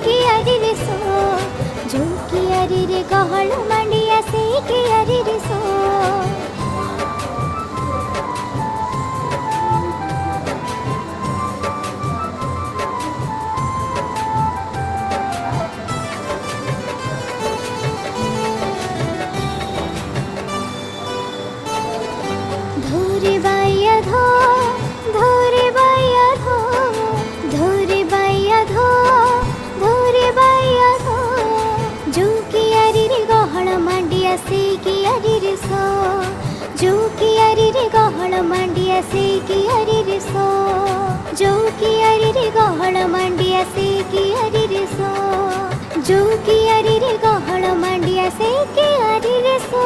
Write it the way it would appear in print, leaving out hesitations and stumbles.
କିଆରି ରେ ସୋ ଯୋଉ କିଆରିରେ ଗହଳ ମାଣ୍ଡିଆ ସେଇ କିଆରିରେ ସୋ ধরে বাইয়া ধো ধরে বাইয়া ধো ধরে বাইয়া ধো ধরে বাইয়া ধো ଯୋଉ କିଆରିରେ ଗହଳ ମାଣ୍ଡିଆ ସେଇ କିଆରିରେ ସୋ ଯୋଉ କିଆରିରେ ଗହଳ ମାଣ୍ଡିଆ ସେଇ କିଆରିରେ ସୋ ଯୋଉ କିଆରିରେ ଗହଳ ମାଣ୍ଡିଆ ସେଇ କିଆରିରେ ସୋ ଯୋଉ କିଆରିରେ ଗହଳ ମାଣ୍ଡିଆ ସେଇ କିଆରିରେ ସୋ